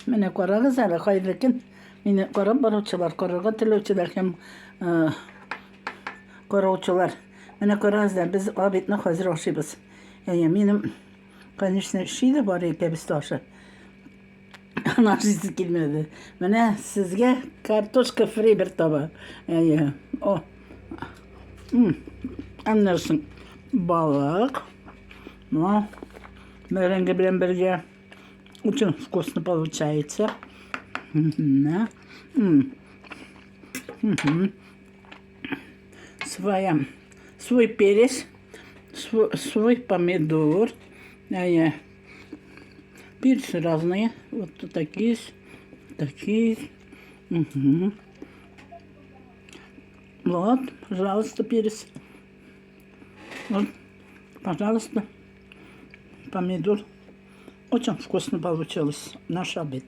Mene korağız hele hayırlıkın. Mene korağım baruçular, korağa tilövçüler hem korağa Mene korağız da biz abitne hazır olşibız. Yani benim конечно şey de var ya biz taşı. Anarşist gelmedi. Mene sizge kartoşka free bir taba. Yani o. Anlarsın. Balık. No. Merengue bilen birge очень вкусно получается. Да. Свой перец, свой помидор. Перцы разные. Вот такие, такие. Вот, пожалуйста, перец. Вот, пожалуйста, помидор. Очень вкусно получилось наш обед.